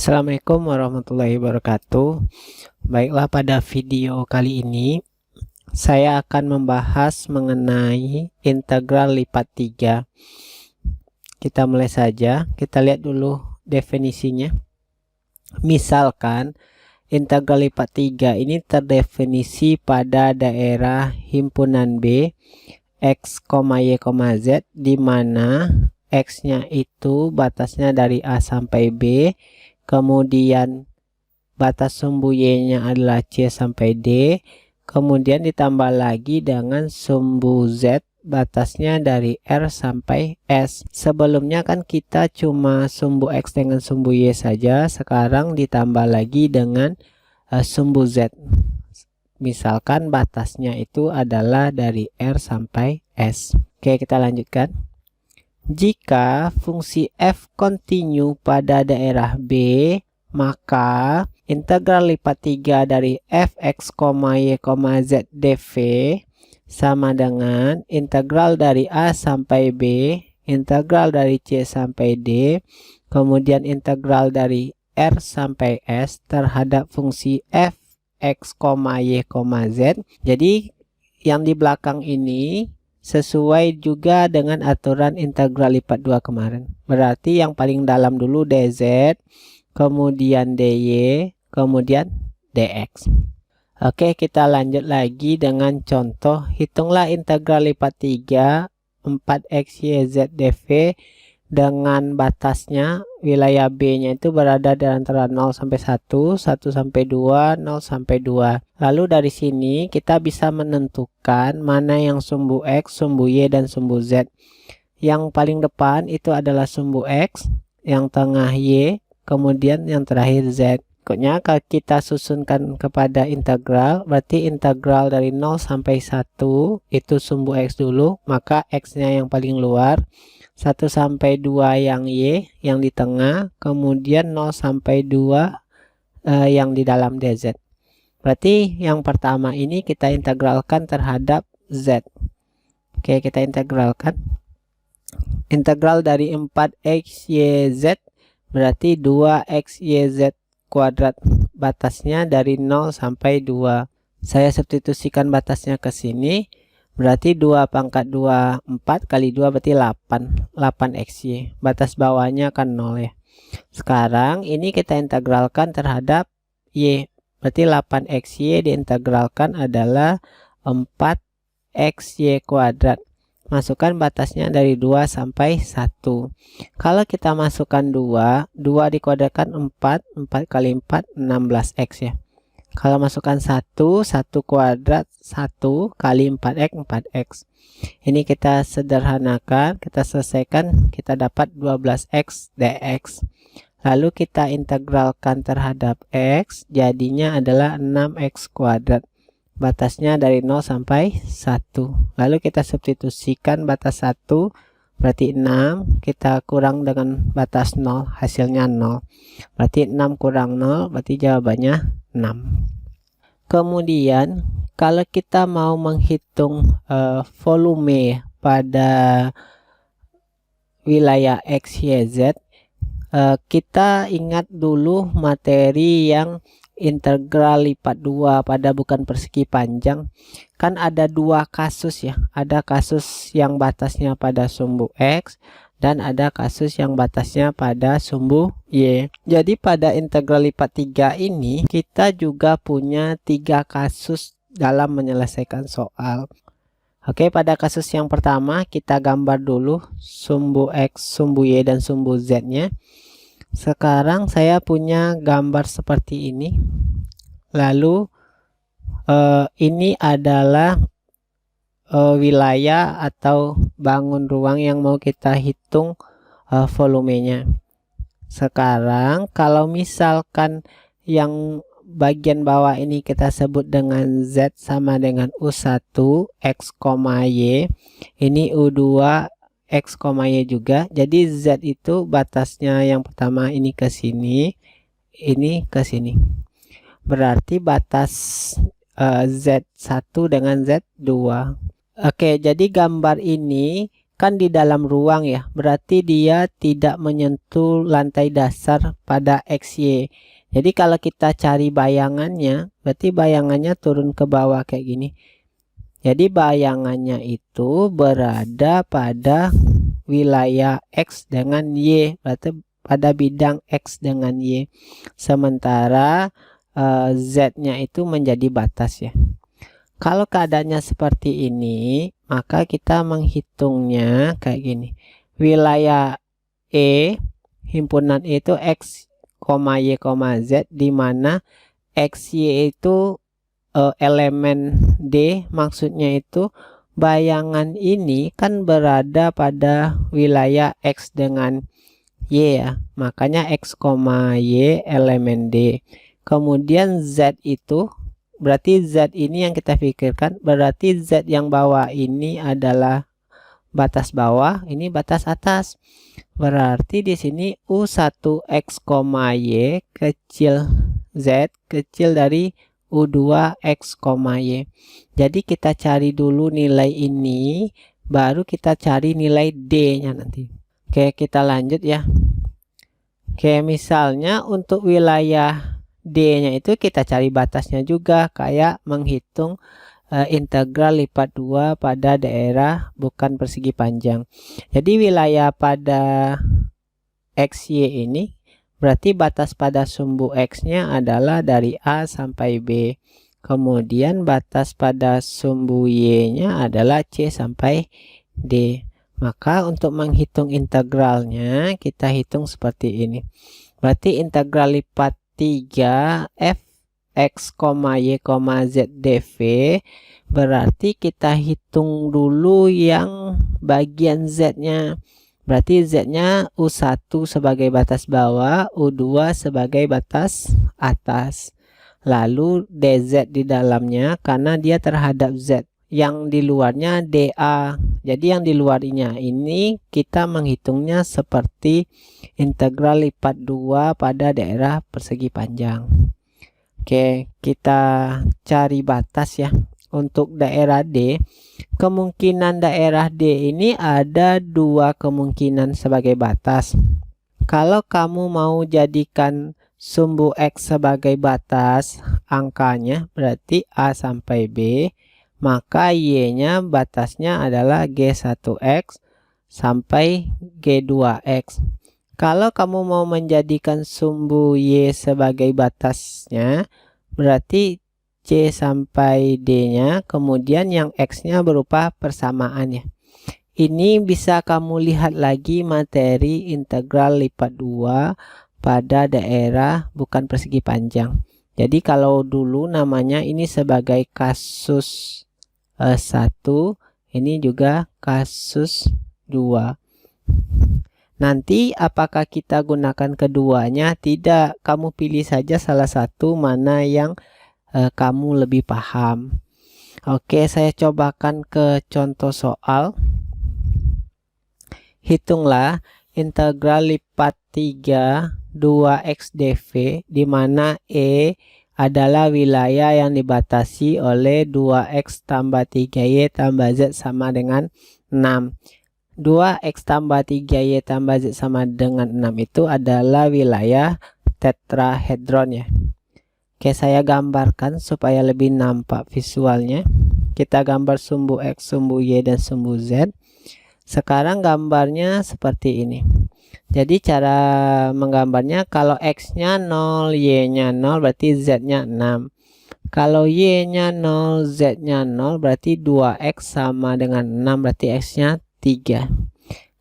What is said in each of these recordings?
Assalamualaikum warahmatullahi wabarakatuh. Baiklah, pada video kali ini saya akan membahas mengenai integral lipat 3. Kita mulai saja. Kita lihat dulu definisinya. Misalkan integral lipat 3 ini terdefinisi pada daerah himpunan B x, y, z, di mana x-nya itu batasnya dari A sampai B. Kemudian batas sumbu Y-nya adalah C sampai D. Kemudian ditambah lagi dengan sumbu Z, batasnya dari R sampai S. Sebelumnya kan kita cuma sumbu X dengan sumbu Y saja. Sekarang ditambah lagi dengan sumbu Z. Misalkan batasnya itu adalah dari R sampai S. Oke, kita lanjutkan. Jika fungsi f kontinu pada daerah B, maka integral lipat 3 dari fx, y, z dv sama dengan integral dari A sampai B, integral dari C sampai D, kemudian integral dari R sampai S terhadap fungsi fx, y, z. Jadi yang di belakang ini sesuai juga dengan aturan integral lipat 2 kemarin. Berarti yang paling dalam dulu dz, kemudian dy, kemudian dx. Oke, kita lanjut lagi dengan contoh. Hitunglah integral lipat 3 4x, y, z dv dengan batasnya wilayah B-nya itu berada di antara 0 sampai 1, 1 sampai 2, 0 sampai 2. Lalu dari sini kita bisa menentukan mana yang sumbu X, sumbu Y, dan sumbu Z. Yang paling depan itu adalah sumbu X, yang tengah Y, kemudian yang terakhir Z. Pokoknya kalau kita susunkan kepada integral, berarti integral dari 0 sampai 1 itu sumbu X dulu, maka X-nya yang paling luar. 1 sampai 2 yang Y, yang di tengah, kemudian 0 sampai 2 yang di dalam dz. Berarti yang pertama ini kita integralkan terhadap Z. Oke, kita integralkan. Integral dari 4x, y, z berarti 2x, y, z kuadrat. Batasnya dari 0 sampai 2. Saya substitusikan batasnya ke sini. Berarti 2 pangkat 2, 4 kali 2 berarti 8. 8xy. Batas bawahnya kan 0 ya. Sekarang ini kita integralkan terhadap y. Berarti 8xy diintegralkan adalah 4xy kuadrat. Masukkan batasnya dari 2 sampai 1. Kalau kita masukkan 2 dikuadratkan 4. 4 kali 4, 16x ya. Kalau masukkan 1 kuadrat 1 kali 4x, 4x. Ini kita sederhanakan, kita selesaikan, kita dapat 12x dx. Lalu kita integralkan terhadap x, jadinya adalah 6x kuadrat. Batasnya dari 0 sampai 1. Lalu kita substitusikan batas 1, berarti 6, kita kurang dengan batas 0, hasilnya 0. Berarti 6 kurang 0, berarti jawabannya 6. Kemudian kalau kita mau menghitung volume pada wilayah X, Y, Z, kita ingat dulu materi yang integral lipat 2 pada bukan persegi panjang. Kan ada dua kasus ya, ada kasus yang batasnya pada sumbu X dan ada kasus yang batasnya pada sumbu Y. Jadi pada integral lipat 3 ini kita juga punya 3 kasus dalam menyelesaikan soal. Oke, pada kasus yang pertama kita gambar dulu sumbu X, sumbu Y, dan sumbu Z nya. Sekarang saya punya gambar seperti ini. Lalu ini adalah wilayah atau bangun ruang yang mau kita hitung volumenya. Sekarang kalau misalkan yang bagian bawah ini kita sebut dengan Z sama dengan U1 X, Y, ini U2 X, Y juga. Jadi Z itu batasnya yang pertama ini ke sini, ini ke sini. Berarti batas Z1 dengan Z2. Oke, jadi gambar ini kan di dalam ruang ya, berarti dia tidak menyentuh lantai dasar pada XY. Jadi kalau kita cari bayangannya, berarti bayangannya turun ke bawah kayak gini. Jadi bayangannya itu berada pada wilayah X dengan Y, berarti pada bidang X dengan Y. Sementara Z-nya itu menjadi batas ya. Kalau keadaannya seperti ini, maka kita menghitungnya kayak gini. Wilayah E, himpunan E itu X, Y, Z, di mana XY itu elemen D, maksudnya itu bayangan ini kan berada pada wilayah X dengan Y ya. Makanya X, Y elemen D. Kemudian Z itu berarti Z ini yang kita pikirkan, berarti Z yang bawah ini adalah batas bawah, ini batas atas. Berarti di sini U1X, Y kecil Z kecil dari U2X, Y. Jadi kita cari dulu nilai ini, baru kita cari nilai D-nya nanti. Oke, kita lanjut ya. Oke, misalnya untuk wilayah D-nya itu kita cari batasnya juga, kayak menghitung integral lipat 2 pada daerah bukan persegi panjang. Jadi wilayah pada XY ini berarti batas pada sumbu X-nya adalah dari A sampai B. Kemudian batas pada sumbu Y-nya adalah C sampai D. Maka untuk menghitung integralnya kita hitung seperti ini. Berarti integral lipat 3 f X, Y, Z dV, berarti kita hitung dulu yang bagian Z-nya. Berarti Z-nya U1 sebagai batas bawah, U2 sebagai batas atas. Lalu DZ di dalamnya karena dia terhadap Z. Yang di luarnya DA. Jadi yang di luarnya ini kita menghitungnya seperti integral lipat 2 pada daerah persegi panjang. Oke, kita cari batas ya. Untuk daerah D, kemungkinan daerah D ini ada dua kemungkinan sebagai batas. Kalau kamu mau jadikan sumbu X sebagai batas angkanya, berarti A sampai B, maka Y-nya batasnya adalah G1X sampai G2X. Kalau kamu mau menjadikan sumbu Y sebagai batasnya, berarti C sampai D-nya, kemudian yang X-nya berupa persamaan ya. Ini bisa kamu lihat lagi materi integral lipat 2 pada daerah bukan persegi panjang. Jadi kalau dulu namanya ini sebagai kasus 1, ini juga kasus 2. Nanti apakah kita gunakan keduanya? Tidak, kamu pilih saja salah satu mana yang kamu lebih paham. Oke, saya cobakan ke contoh soal. Hitunglah integral lipat 3 2x dv, di mana E adalah wilayah yang dibatasi oleh 2x tambah 3y tambah z sama dengan 6. 2x tambah 3y tambah z sama dengan 6 itu adalah wilayah tetrahedron ya. Oke, saya gambarkan supaya lebih nampak visualnya. Kita gambar sumbu X, sumbu Y, dan sumbu Z. Sekarang gambarnya seperti ini. Jadi cara menggambarnya, kalau X-nya 0, Y-nya 0, berarti Z-nya 6. Kalau Y-nya 0, Z-nya 0, berarti 2X sama dengan 6, berarti X-nya 3.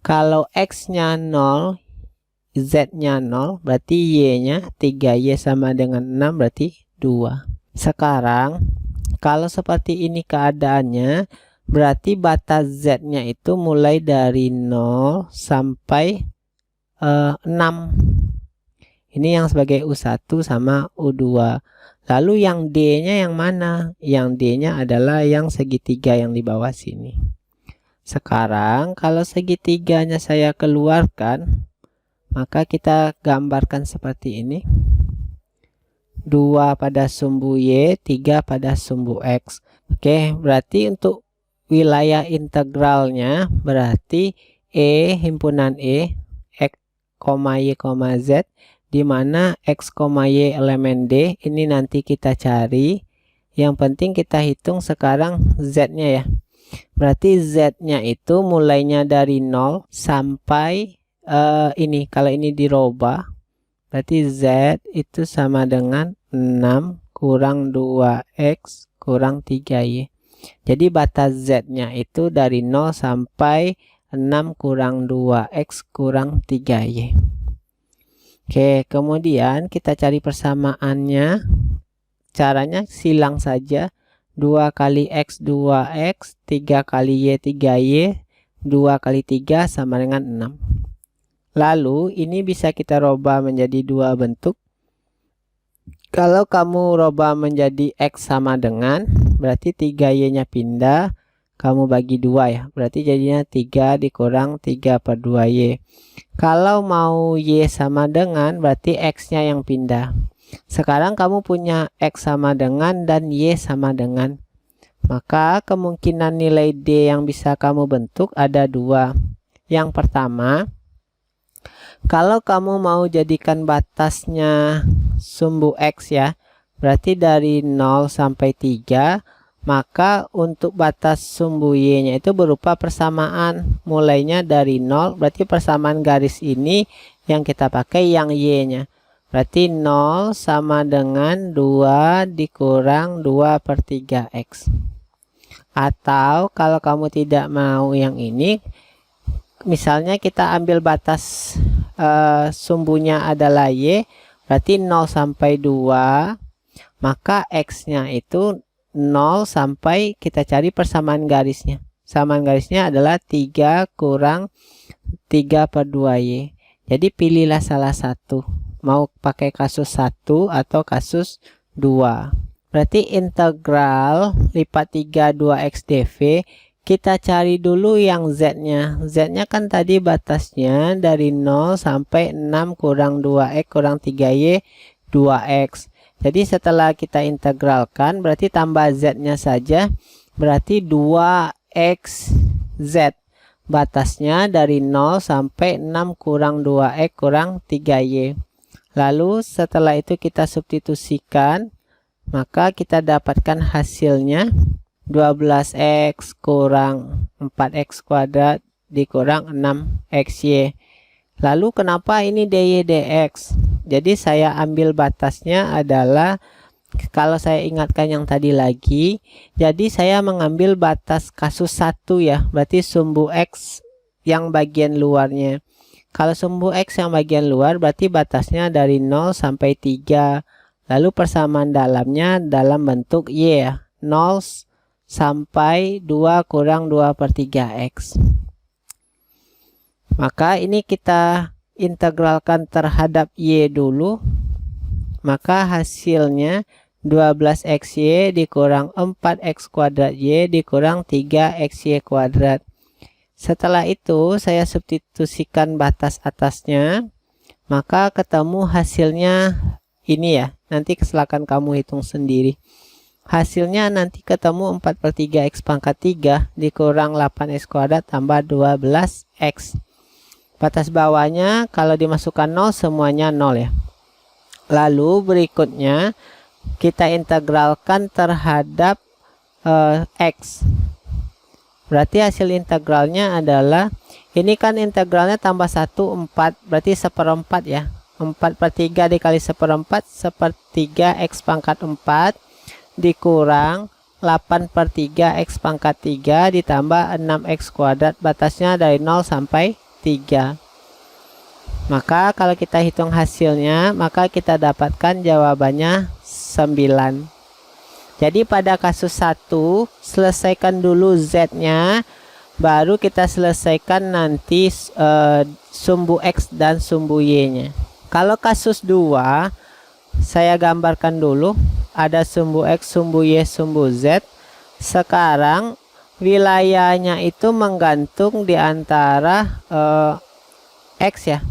Kalau X-nya 0, Z-nya 0, berarti Y-nya 3Y sama dengan 6, berarti 2. Sekarang kalau seperti ini keadaannya, berarti batas Z-nya itu mulai dari 0 sampai 6. Ini yang sebagai U1 sama U2. Lalu yang D-nya yang mana? Yang D-nya adalah yang segitiga yang di bawah sini. Sekarang kalau segitiganya saya keluarkan, maka kita gambarkan seperti ini. 2 pada sumbu Y, 3 pada sumbu X. Oke, berarti untuk wilayah integralnya berarti E himpunan E X, Y, Z, di mana X, Y elemen D. Ini nanti kita cari. Yang penting kita hitung sekarang Z-nya ya. Berarti Z-nya itu mulainya dari 0 sampai ini. Kalau ini dirubah, berarti Z itu sama dengan 6 kurang 2X kurang 3Y. Jadi batas Z-nya itu dari 0 sampai 6 kurang 2X kurang 3Y. Oke, kemudian kita cari persamaannya. Caranya silang saja. 2 kali X 2X, 3 kali Y 3Y, 2 kali 3 sama dengan 6. Lalu ini bisa kita rubah menjadi dua bentuk. Kalau kamu rubah menjadi X sama dengan, berarti 3Y-nya pindah, kamu bagi 2 ya. Berarti jadinya 3 dikurang 3/2Y. Kalau mau Y sama dengan, berarti X-nya yang pindah. Sekarang kamu punya X sama dengan dan Y sama dengan. Maka kemungkinan nilai D yang bisa kamu bentuk ada dua. Yang pertama, kalau kamu mau jadikan batasnya sumbu X ya, berarti dari 0 sampai 3, maka untuk batas sumbu Y-nya itu berupa persamaan. Mulainya dari 0, berarti persamaan garis ini yang kita pakai yang Y-nya. Berarti 0 sama dengan 2 dikurang 2/3X. Atau kalau kamu tidak mau yang ini, misalnya kita ambil batas sumbunya adalah Y, berarti 0 sampai 2, maka X-nya itu 0 sampai kita cari persamaan garisnya. Persamaan garisnya adalah 3 kurang 3/2Y. Jadi pilihlah salah satu. Mau pakai kasus 1 atau kasus 2. Berarti integral lipat 3 2X dV. Kita cari dulu yang Z-nya. Z-nya kan tadi batasnya dari 0 sampai 6 kurang 2X kurang 3Y 2X. Jadi setelah kita integralkan, berarti tambah Z-nya saja. Berarti 2XZ. Batasnya dari 0 sampai 6 kurang 2X kurang 3Y. Lalu setelah itu kita substitusikan. Maka kita dapatkan hasilnya 12X kurang 4X kuadrat dikurang 6XY. Lalu kenapa ini DY DX? Jadi saya ambil batasnya adalah, kalau saya ingatkan yang tadi lagi, jadi saya mengambil batas kasus 1 ya, berarti sumbu X yang bagian luarnya. Kalau sumbu X yang bagian luar berarti batasnya dari 0 sampai 3. Lalu persamaan dalamnya dalam bentuk Y ya, 0 sampai 2 kurang 2/3X. Maka ini kita integralkan terhadap Y dulu. Maka hasilnya 12XY dikurang 4X kuadrat Y dikurang 3XY kuadrat. Setelah itu saya substitusikan batas atasnya. Maka ketemu hasilnya ini ya. Nanti silakan kamu hitung sendiri. Hasilnya nanti ketemu 4/3X pangkat 3 dikurang 8X kuadrat tambah 12X. Batas bawahnya kalau dimasukkan 0 semuanya 0 ya. Lalu berikutnya kita integralkan terhadap X. Berarti hasil integralnya adalah, ini kan integralnya tambah 1 4, berarti 1/4 ya. 4/3 dikali 1/4, 1/3X pangkat 4 dikurang 8/3X pangkat 3 ditambah 6X kuadrat, batasnya dari 0 sampai 3. Maka kalau kita hitung hasilnya, maka kita dapatkan jawabannya 9. Jadi pada kasus 1, selesaikan dulu Z-nya, baru kita selesaikan nanti sumbu X dan sumbu Y-nya. Kalau kasus 2, saya gambarkan dulu. Ada sumbu X, sumbu Y, sumbu Z. Sekarang wilayahnya itu menggantung di antara X ya.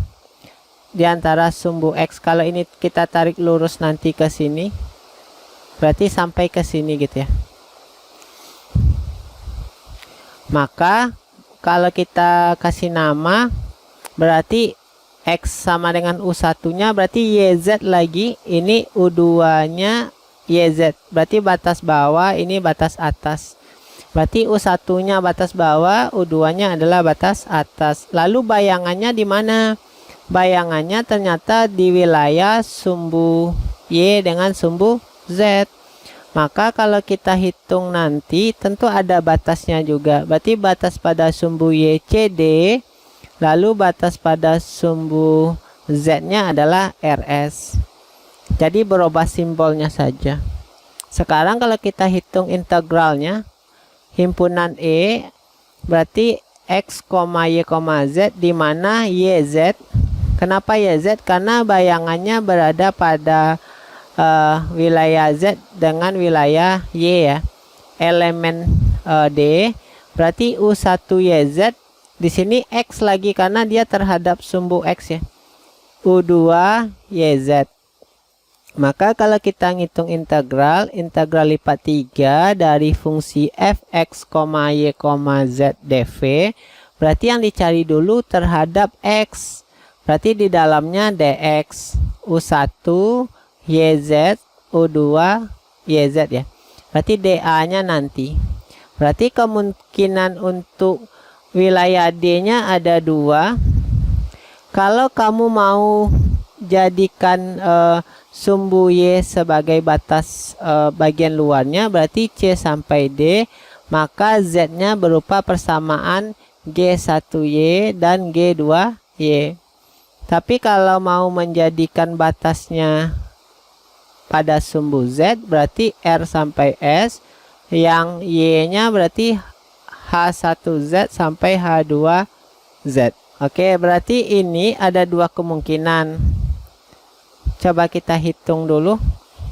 Di antara sumbu X. Kalau ini kita tarik lurus nanti ke sini, berarti sampai ke sini gitu ya. Maka kalau kita kasih nama, berarti X sama dengan U1 nya berarti YZ lagi, ini U2 nya YZ, berarti batas bawah, ini batas atas. Berarti U1 nya batas bawah, U2 nya adalah batas atas. Lalu bayangannya di mana? Bayangannya ternyata di wilayah sumbu Y dengan sumbu Z. Maka kalau kita hitung nanti tentu ada batasnya juga. Berarti batas pada sumbu YCD, lalu batas pada sumbu Z-nya adalah RS. Jadi berubah simbolnya saja. Sekarang kalau kita hitung integralnya, himpunan E berarti X, Y, Z, di mana YZ. Kenapa YZ? Karena bayangannya berada pada wilayah Z dengan wilayah Y ya. Elemen D berarti U1 YZ, di sini X lagi karena dia terhadap sumbu X ya. U2 YZ. Maka kalau kita ngitung integral lipat 3 dari fungsi fx, y, z dv, berarti yang dicari dulu terhadap X. Berarti di dalamnya dx, U1 YZ, U2 YZ ya. Berarti DA-nya nanti. Berarti kemungkinan untuk wilayah D-nya ada 2. Kalau kamu mau jadikan sumbu Y sebagai batas bagian luarnya, berarti C sampai D, maka Z-nya berupa persamaan G1Y dan G2Y. Tapi kalau mau menjadikan batasnya pada sumbu Z, berarti R sampai S, yang Y-nya berarti H1Z sampai H2Z. Oke, berarti ini ada 2 kemungkinan. Coba kita hitung dulu.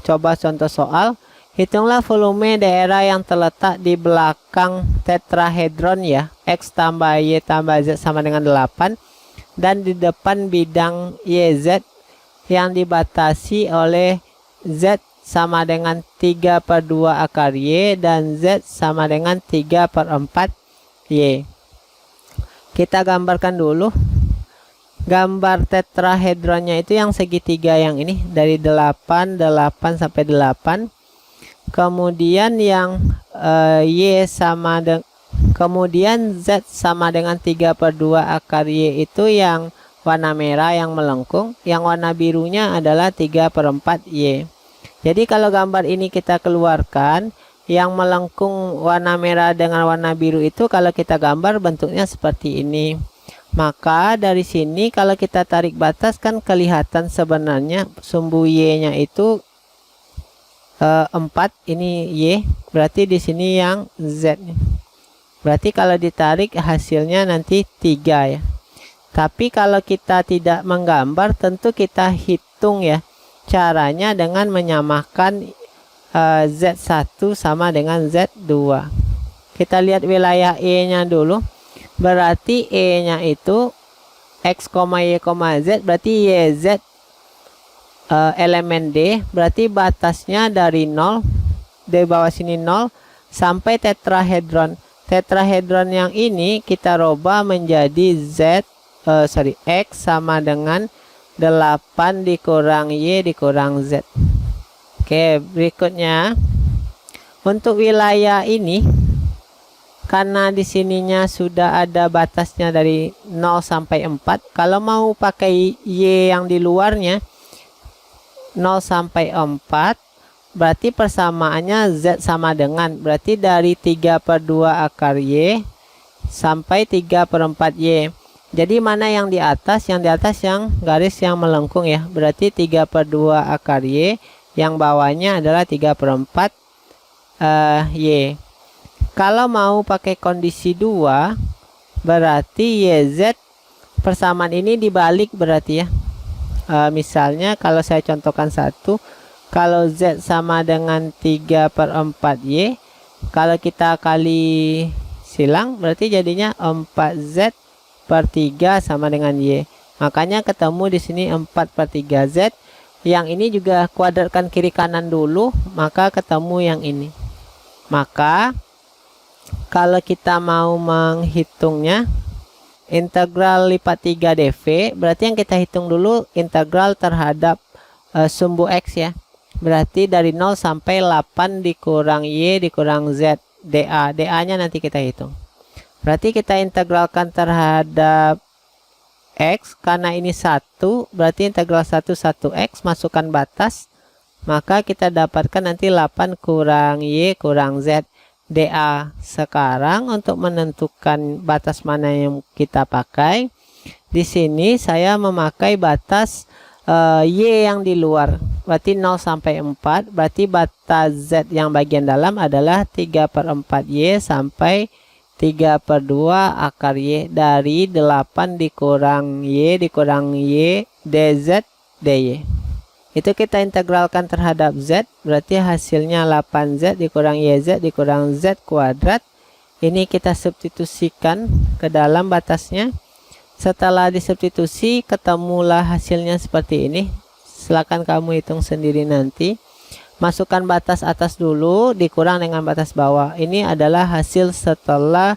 Coba contoh soal. Hitunglah volume daerah yang terletak di belakang tetrahedron ya. X tambah Y tambah Z sama dengan 8. Dan di depan bidang YZ yang dibatasi oleh Z sama dengan 3/2 akar Y dan Z sama dengan 3/4 Y. Kita gambarkan dulu. Gambar tetrahedronnya itu yang segitiga yang ini, dari 8 sampai 8. Kemudian yang Y sama dengan, kemudian Z sama dengan 3/2 akar Y itu yang warna merah yang melengkung, yang warna birunya adalah 3/4 Y. Jadi kalau gambar ini kita keluarkan, yang melengkung warna merah dengan warna biru itu kalau kita gambar bentuknya seperti ini. Maka dari sini kalau kita tarik batas kan kelihatan sebenarnya sumbu Y-nya itu 4, ini Y, berarti di sini yang Z. Berarti kalau ditarik hasilnya nanti 3 ya. Tapi kalau kita tidak menggambar, tentu kita hitung ya. Caranya dengan menyamakan Z1 sama dengan Z2. Kita lihat wilayah E-nya dulu. Berarti E-nya itu X, Y, Z, berarti YZ elemen D. Berarti batasnya dari 0, di bawah sini 0, sampai tetrahedron. Tetrahedron yang ini kita rubah menjadi X sama dengan 8 dikurang Y dikurang Z. Oke, berikutnya untuk wilayah ini, karena di sininya sudah ada batasnya dari 0 sampai 4, kalau mau pakai Y yang di luarnya 0 sampai 4, berarti persamaannya Z sama dengan, berarti dari 3/2 akar Y sampai 3/4 Y. Jadi mana yang di atas? Yang di atas yang garis yang melengkung ya. Berarti 3/2 akar Y, yang bawahnya adalah 3/4 Y. Kalau mau pakai kondisi 2, berarti YZ persamaan ini dibalik berarti ya. Misalnya kalau saya contohkan 1, kalau Z sama dengan 3/4 Y, kalau kita kali silang berarti jadinya 4Z/3 sama dengan Y. Makanya ketemu di sini 4/3Z. Yang ini juga kuadratkan kiri kanan dulu, maka ketemu yang ini. Maka kalau kita mau menghitungnya integral lipat 3 dv, berarti yang kita hitung dulu integral terhadap sumbu x ya. Berarti dari 0 sampai 8 dikurang y dikurang z dA. dA nya nanti kita hitung. Berarti kita integralkan terhadap x, karena ini 1, berarti integral 1x, masukkan batas, maka kita dapatkan nanti 8 kurang y kurang z dA. Sekarang untuk menentukan batas mana yang kita pakai, di sini saya memakai batas y yang di luar, berarti 0 sampai 4, berarti batas z yang bagian dalam adalah 3/4 y sampai 3/2 akar y dari 8 dikurang y dz dy. Itu kita integralkan terhadap z, berarti hasilnya 8z dikurang yz dikurang z kuadrat. Ini kita substitusikan ke dalam batasnya. Setelah disubstitusi, ketemulah hasilnya seperti ini. Silakan kamu hitung sendiri nanti. Masukkan batas atas dulu dikurang dengan batas bawah. Ini adalah hasil setelah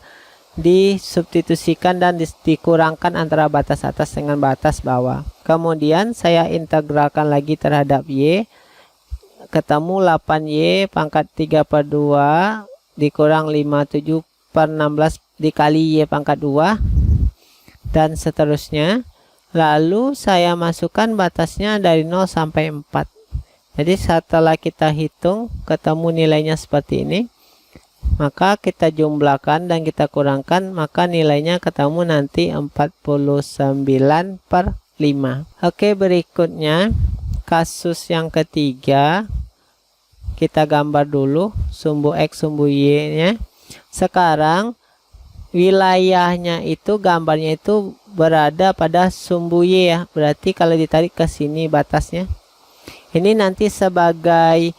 disubstitusikan dan dikurangkan antara batas atas dengan batas bawah. Kemudian saya integralkan lagi terhadap y. Ketemu 8y pangkat 3/2 dikurang 57/16 dikali y pangkat 2 dan seterusnya. Lalu saya masukkan batasnya dari 0 sampai 4. Jadi setelah kita hitung ketemu nilainya seperti ini, maka kita jumlahkan dan kita kurangkan, maka nilainya ketemu nanti 49/5. Oke, berikutnya kasus yang ketiga. Kita gambar dulu sumbu x sumbu y nya. Sekarang wilayahnya itu, gambarnya itu berada pada sumbu y ya. Berarti kalau ditarik ke sini batasnya, ini nanti sebagai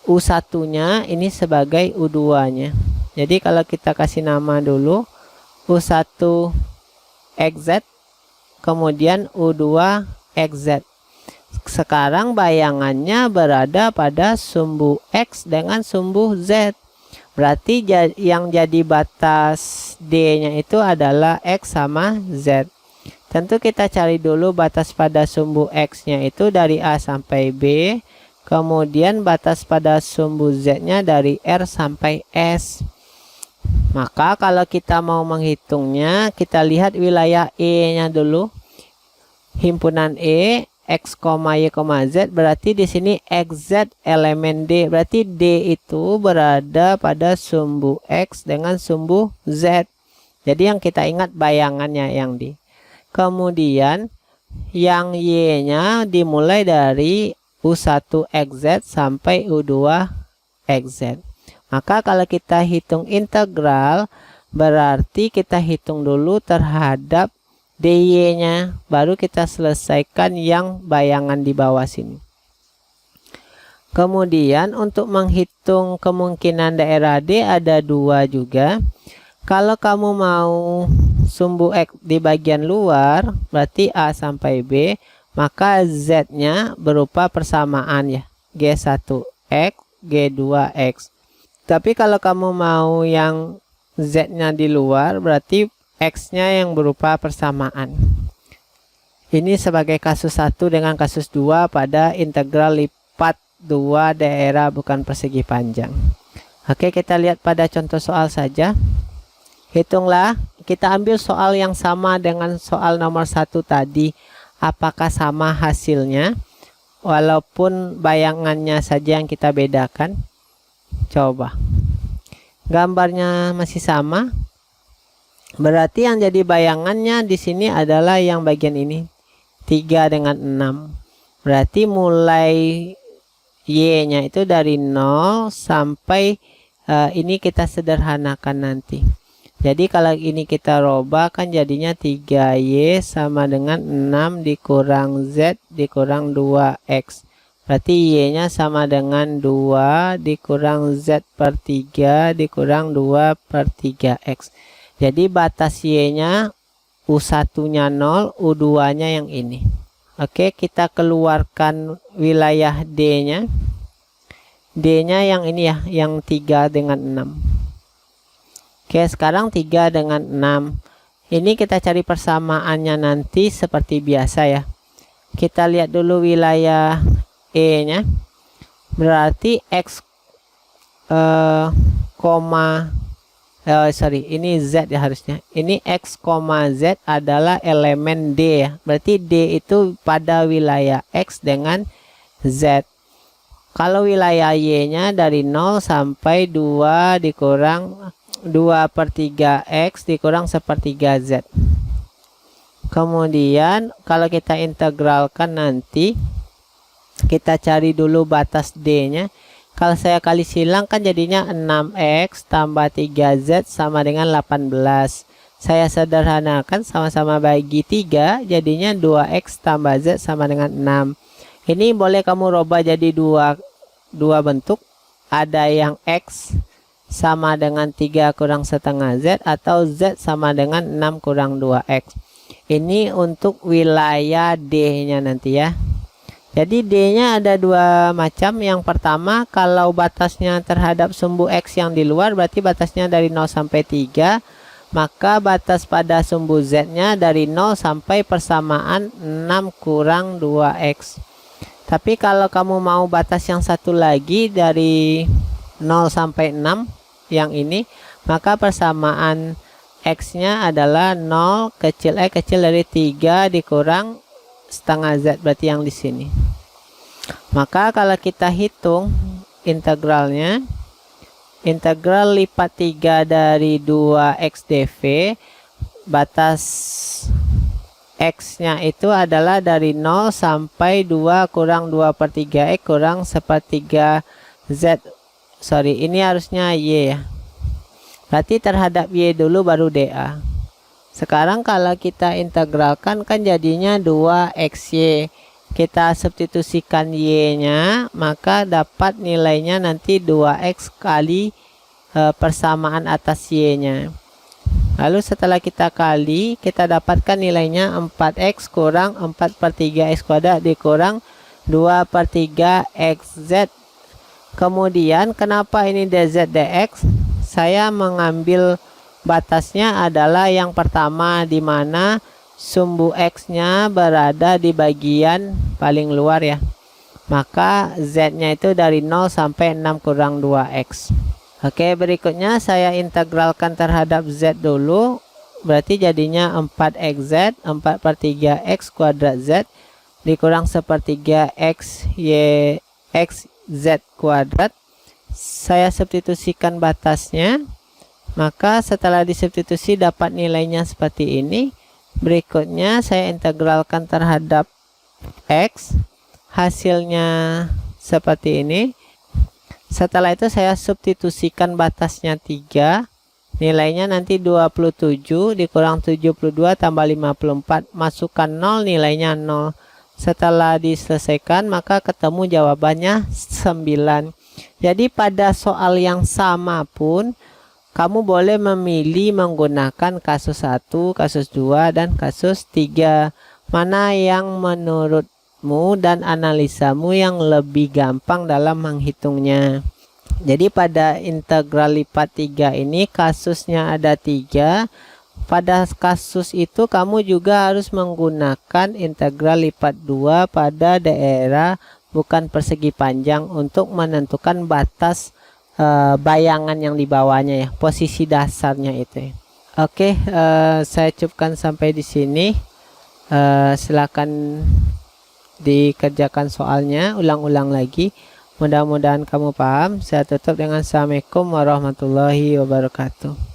U1 nya, ini sebagai U2 nya. Jadi kalau kita kasih nama dulu U1 XZ, kemudian U2 XZ. Sekarang bayangannya berada pada sumbu X dengan sumbu Z. Berarti yang jadi batas D nya itu adalah X sama Z. Tentu kita cari dulu batas pada sumbu X nya itu dari A sampai B. Kemudian batas pada sumbu Z nya dari R sampai S. Maka kalau kita mau menghitungnya, kita lihat wilayah E nya dulu. Himpunan E X, Y, Z, berarti di sini XZ elemen D. Berarti D itu berada pada sumbu X dengan sumbu Z. Jadi yang kita ingat bayangannya yang D. Kemudian yang Y-nya dimulai dari U1 XZ sampai U2 XZ. Maka kalau kita hitung integral, berarti kita hitung dulu terhadap dy-nya, baru kita selesaikan yang bayangan di bawah sini. Kemudian untuk menghitung kemungkinan daerah D ada dua juga. Kalau kamu mau sumbu X di bagian luar, berarti A sampai B, maka Z-nya berupa persamaan ya, G1X, G2X. Tapi kalau kamu mau yang Z-nya di luar, berarti X-nya yang berupa persamaan. Ini sebagai kasus 1 dengan kasus 2 pada integral lipat 2 daerah bukan persegi panjang. Oke, kita lihat pada contoh soal saja. Hitunglah, kita ambil soal yang sama dengan soal nomor 1 tadi. Apakah sama hasilnya? Walaupun bayangannya saja yang kita bedakan. Coba. Gambarnya masih sama. Berarti yang jadi bayangannya di sini adalah yang bagian ini. 3 dengan 6. Berarti mulai Y-nya itu dari 0 sampai ini kita sederhanakan nanti. Jadi kalau ini kita rubah kan jadinya 3Y sama dengan 6 dikurang Z dikurang 2X. Berarti Y-nya sama dengan 2 dikurang Z per 3 dikurang 2 per 3X. Jadi batas Y-nya U1-nya 0, U2-nya yang ini. Oke, kita keluarkan wilayah D-nya. D-nya yang ini ya, yang 3 dengan 6. Oke, sekarang 3 dengan 6. Ini kita cari persamaannya nanti seperti biasa ya. Kita lihat dulu wilayah E nya. Berarti X ini Z ya harusnya. Ini X, Z adalah elemen D ya. Berarti D itu pada wilayah X dengan Z. Kalau wilayah Y nya dari 0 sampai 2 dikurang 2/3 X dikurang 1/3 Z. Kemudian kalau kita integralkan nanti, kita cari dulu batas D nya. Kalau saya kali silang kan jadinya 6X tambah 3Z sama dengan 18. Saya sederhanakan, sama-sama bagi 3, jadinya 2X tambah Z sama dengan 6. Ini boleh kamu rubah jadi dua bentuk. Ada yang X sama dengan 3 kurang setengah Z, atau Z sama dengan 6 kurang 2X. Ini untuk wilayah D nya nanti ya. Jadi D nya ada dua macam. Yang pertama, kalau batasnya terhadap sumbu X yang di luar, berarti batasnya dari 0 sampai 3. Maka batas pada sumbu Z nya dari 0 sampai persamaan 6 kurang 2X. Tapi kalau kamu mau batas yang satu lagi dari 0 sampai 6, yang ini, maka persamaan X nya adalah 0 kecil X kecil dari 3 dikurang setengah Z, berarti yang di sini. Maka kalau kita hitung integralnya, integral lipat 3 dari 2X dV, batas X nya itu adalah dari 0 sampai 2 kurang 2/3 X kurang 1/3 Z. Ini harusnya Y ya. Berarti terhadap Y dulu baru dA. Sekarang kalau kita integralkan kan jadinya 2XY. Kita substitusikan Y nya, maka dapat nilainya nanti 2X kali persamaan atas Y nya. Lalu setelah kita kali, kita dapatkan nilainya 4X kurang 4/3 X kuadrat dikurang 2/3 XZ. Kemudian kenapa ini DZ DX? Saya mengambil batasnya adalah yang pertama, di mana sumbu X nya berada di bagian paling luar ya. Maka Z nya itu dari 0 sampai 6 kurang 2X. Oke, berikutnya saya integralkan terhadap Z dulu. Berarti jadinya 4XZ, 4/3 X kuadrat Z dikurang 1/3 XZ kuadrat. Saya substitusikan batasnya. Maka setelah disubstitusi dapat nilainya seperti ini. Berikutnya saya integralkan terhadap X. Hasilnya seperti ini. Setelah itu saya substitusikan batasnya 3. Nilainya nanti 27 dikurang 72 tambah 54. Masukkan 0, nilainya 0. Setelah diselesaikan maka ketemu jawabannya 9. Jadi pada soal yang sama pun kamu boleh memilih menggunakan kasus 1, kasus 2, dan kasus 3. Mana yang menurutmu dan analisamu yang lebih gampang dalam menghitungnya. Jadi pada integral lipat 3 ini kasusnya ada 3. Pada kasus itu kamu juga harus menggunakan integral lipat 2 pada daerah bukan persegi panjang untuk menentukan batas bayangan yang dibawanya ya, posisi dasarnya itu ya. Oke, saya cukupkan sampai di sini. Silakan dikerjakan soalnya, ulang-ulang lagi. Mudah-mudahan kamu paham. Saya tutup dengan assalamualaikum warahmatullahi wabarakatuh.